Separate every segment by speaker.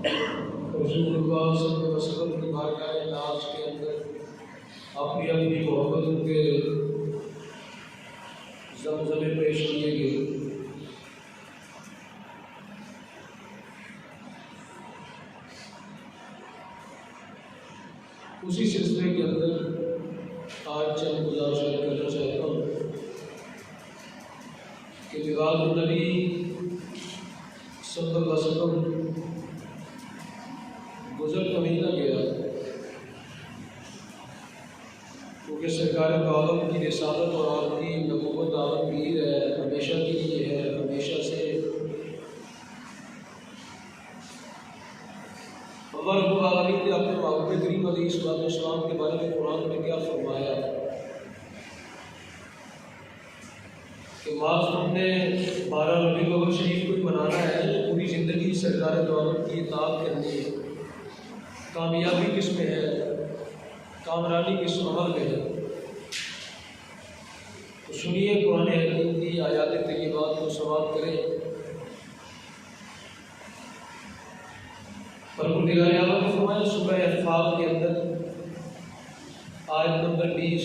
Speaker 1: रसूलुल्लाह सल्लल्लाहु अलैहि वसल्लम की बारगाह नाज के अंदर अपनी अपनी मोहब्बत के ज़मज़मे पेश किए गए। उसी सिलसिले के अंदर आज चंद गुज़ारिश करना चाहता हूँ कि मिलादुन नबी सल्लल्लाहु अलैहि वसल्लम गुजर तो नहीं ना गया, क्योंकि सरकार आलम की रिसालत और आपकी नबूवत आलमगीर है, हमेशा के लिए है, हमेशा से। अल्लाह रब्बुल आलमीन ने अपने महबूब करीम अलैहिस्सलाम के बारे में कुरान में क्या फरमाया कि माज़ तुमने 12 रबीउल अव्वल शरीफ को मनाना है, पूरी ज़िंदगी सरकार आलम की इताअत करनी है। कामयाबी किस में है, कामरानी किस अमल में है? तो सुनिए कुरान हकीम की आयात तय्यबात को समाप्त करें। परवरदिगार आलम ने फरमाया सूरह अनफाल के अंदर आयत नंबर 20,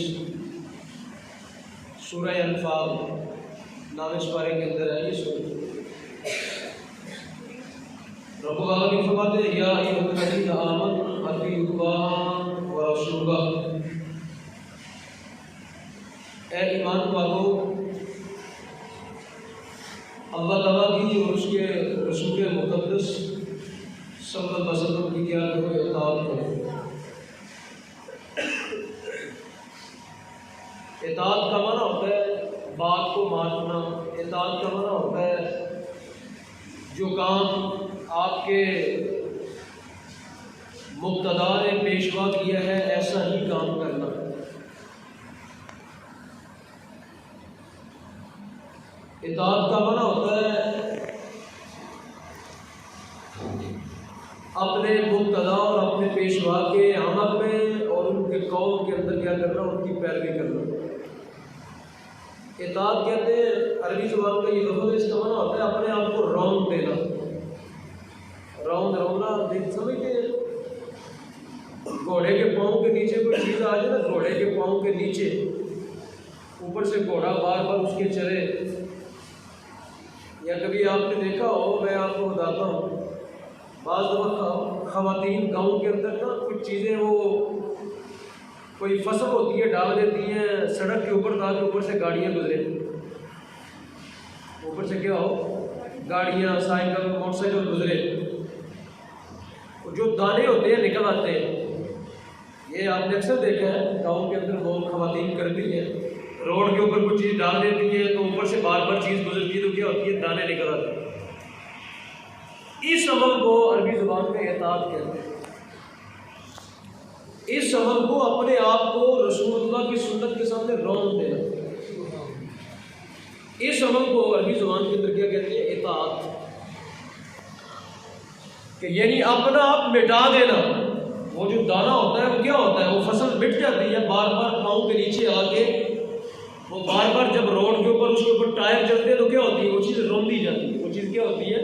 Speaker 1: सूरह अनफाल नाम इस पारे के अंदर है। ये सुनिए रब्बुल आलमीन फरमाते हैं या अय्युहल्लज़ीना आमनू अतीउल्लाह व रसूलह, ए ईमान वालों, अल्लाह ताला की और उसके रसूल मुक़द्दस सल्लल्लाहु अलैहि वसल्लम की क्या करो, इताअत करो। इताअत का माना होता है बात को मानना। इताअत का माना होता है जो काम आपके मुक़्तदा ने पेशवा किया है ऐसा ही काम करना। इताअत का माना होता है अपने मुक़्तदा और अपने पेशवा के अमल में और उनके कौल के अंदर क्या करना, उनकी पैरवी करना। इताअत कहते हैं अरबी ज़ुबान का ये लफ्ज़, इसका माना होता है अपने आप को रौंद देना। रौंदना देख समझते हैं, घोड़े के पाँव के नीचे कोई चीज़ आ जाए ना, घोड़े के पाँव के नीचे, ऊपर से घोड़ा बार बार उसके चले। या कभी आपने देखा हो, मैं आपको बताता हूँ, बाज़ दफ़ा ख़वातीन गाँव के अंदर ना कुछ चीज़ें वो कोई फसल होती है डाल देती हैं सड़क के ऊपर, ताकि ऊपर से गाड़ियाँ गुजरे। ऊपर से क्या हो, गाड़ियाँ, साइकिल, मोटरसाइकिल गुजरे, जो दाने होते हैं निकल आते हैं। ये आपने अक्सर देखा है गाँव के अंदर बहुत ख़वातीन करती हैं, रोड के ऊपर कुछ चीज़ डाल देती है तो ऊपर से बार बार चीज़ गुजरती है तो क्या होती है, दाने निकल आते हैं। इस अमल को अरबी ज़ुबान में इताअत कहते हैं। इस अमल को अपने आप को रसूलुल्लाह की सुन्नत के सामने रौंद देना, इस अमल को अरबी ज़ुबान के अंदर क्या कहते हैं, इताअत। कि यानी अपना आप मिटा देना। वो जो दाना होता है वो क्या होता है, वो फसल मिट जाती है बार बार पाँव के नीचे आके, वो बार बार जब रोड के ऊपर उसके ऊपर टायर चलते हैं तो क्या होती है, वो चीज़ रौंदी जाती है। वो चीज़ क्या होती है,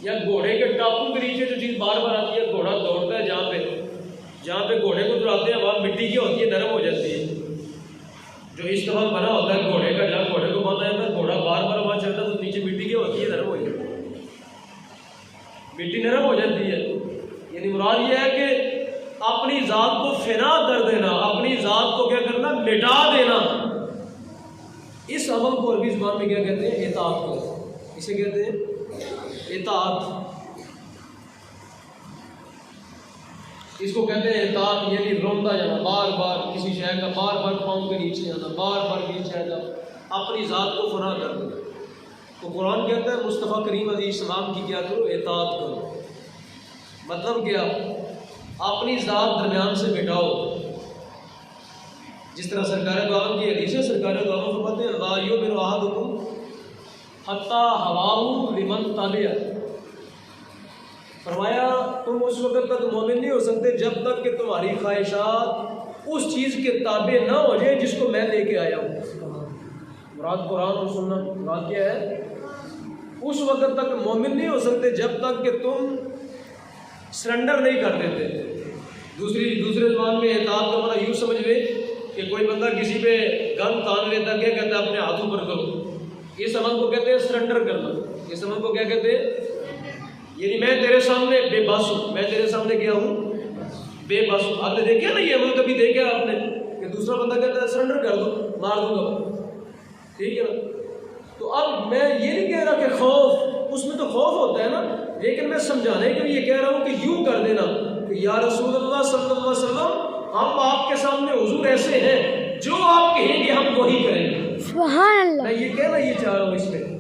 Speaker 1: या घोड़े के टापू के नीचे जो चीज़ बार बार आती है, घोड़ा दौड़ता है जहाँ पे घोड़े को दौड़ाते हैं वहाँ मिट्टी क्या होती है, नरम हो जाती है। जो इस्तेमाल बना होता है घोड़े का, जहाँ घोड़े को बांधा जाता है, घोड़ा बार बार वहाँ चलता है तो नीचे मिट्टी क्या होती है, नरम हो जाती है, मिट्टी नरम हो जाती है। यानी मुराद ये है कि अपनी ज़ात को फिना कर देना, अपनी ज़ात को क्या करना, मिटा देना। इस अमल को अरबी ज़ुबान में क्या कहते हैं, इताअत कहते हैं। इसे कहते हैं इताअत। इसको कहते हैं इताअत, यानी रौंदा जाना, बार बार किसी शय का बार बार पाँव के नीचे आना, बार बार नीचे आना, अपनी ज़ात को फना कर देना। तो कुरान कहता है मुस्तफ़ा करीम अलैहिस्सलाम की क्या करो, इताअत करो। मतलब क्या, अपनी ज़ात दरमियान से मिटाओ। जिस तरह सरकार दो आलम की हदीस है, सरकार दो आलम फरमाते हैं ला युमिनु अहदुकुम हत्ता हवाहु लिमन ताबिया। फरमाया तुम उस वक्त तक मोमिन नहीं हो सकते जब तक कि तुम्हारी ख्वाहिशात उस चीज़ के ताबे ना हो जाए जिसको मैं लेके आया हूँ। मुराद कुरान और सुन्नत। मुराद क्या है, उस वक्त तक मोमिन नहीं हो सकते जब तक कि तुम सरेंडर नहीं कर देते। दूसरे ज़बान में इताअत का माना यूँ समझ ले कि कोई बंदा किसी पे गन तान लेता, क्या कहता है, अपने हाथों पर करो। इस अमल को कहते हैं सरेंडर करना। इस अमल को क्या कहते हैं, यानी मैं तेरे सामने बेबस हूँ, मैं तेरे सामने क्या हूँ, बेबस हूँ। आपने देखा ना ये अमल, कभी देखा आपने कि दूसरा बंदा कहता है सरेंडर कर दो, मार दूंगा, ठीक है ना। तो अब मैं ये नहीं कह रहा कि खौफ, उसमें तो खौफ होता है ना, लेकिन मैं समझाने के लिए कह रहा हूँ कि यूँ कर देना कि या रसूलुल्लाह सल्लल्लाहु अलैहि वसल्लम, हम आपके सामने हुजूर ऐसे हैं, जो आप कहेंगे हम वही करेंगे। सुभान अल्लाह। मैं ये कहना ये चाह रहा हूँ इसमें।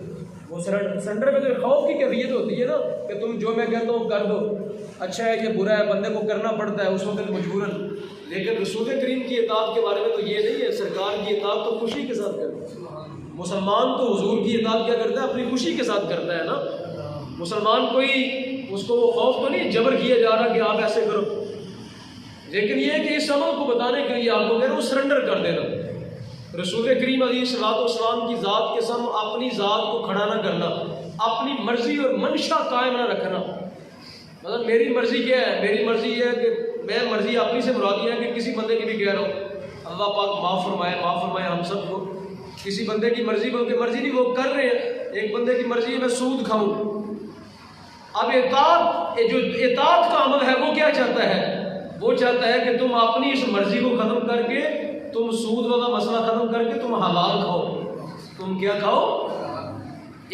Speaker 1: वो सरेंडर में तो खौफ की कैफियत होती है ना कि तुम जो मैं कहता हूँ कर दो, अच्छा है ये बुरा है, बंदे को करना पड़ता है उस वक्त मजबूरन। लेकिन रसूल करीम की इताअत के बारे में तो ये नहीं है, सरकार की इताअत तो खुशी के साथ करता है। मुसलमान तो हुजूर की इताअत क्या करता है, अपनी खुशी के साथ करता है ना। मुसलमान कोई उसको वो खौफ तो नहीं जबर किया जा रहा कि आप ऐसे करो, लेकिन ये है कि इस अमल को बताने के लिए आपको कह रहा हूँ सरेंडर कर देना। रसूल करीम अलैहिस्सलाम की ज़ात के सामने अपनी ज़ात को खड़ा ना करना, अपनी मर्जी और मंशा कायम ना रखना। मतलब मेरी मर्जी क्या है, मेरी मर्जी है कि मैं मर्जी अपनी से मुराद है कि किसी बंदे की भी कह रहा हूँ, अल्लाह पाक माफ़ फरमाए हम सबको। किसी बंदे की मर्जी, बल्कि मर्जी नहीं, वो कर रहे हैं। एक बंदे की मर्जी है मैं सूद खाऊं। अब जो इताअत का अमल है वो क्या चाहता है, वो चाहता है कि तुम अपनी इस मर्जी को ख़त्म करके, तुम सूद वाला मसला ख़त्म करके तुम हलाल खाओ। तुम क्या खाओ?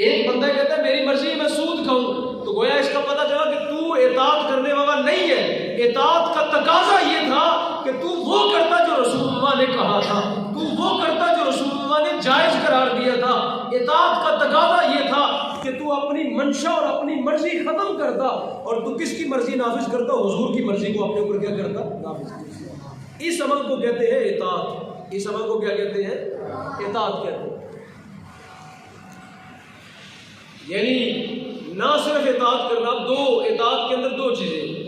Speaker 1: एक बंदा कहता है मेरी मर्जी है मैं सूद खाऊं, तो गोया इसका पता चला कि तू इताअत करने वाला नहीं है। इताअत का तकाजा ये था कि तू वो करता जो रसूलुल्लाह ने कहा था, तू वो करता जो रसूलुल्लाह ने जायज़ करार दिया था। इताअत का तकाजा ये था कि तू अपनी मंशा और अपनी मर्जी ख़त्म करता, और तू किसकी मर्जी नाफिज करता, हुजूर की मर्जी को अपने ऊपर क्या करता, नाफिज करता। इस अमल को कहते हैं इताअत। इस अमल को क्या कहते हैं, इताअत कहते हैं। यानी ना सिर्फ इताअत करना, इताअत के अंदर दो चीज़ें,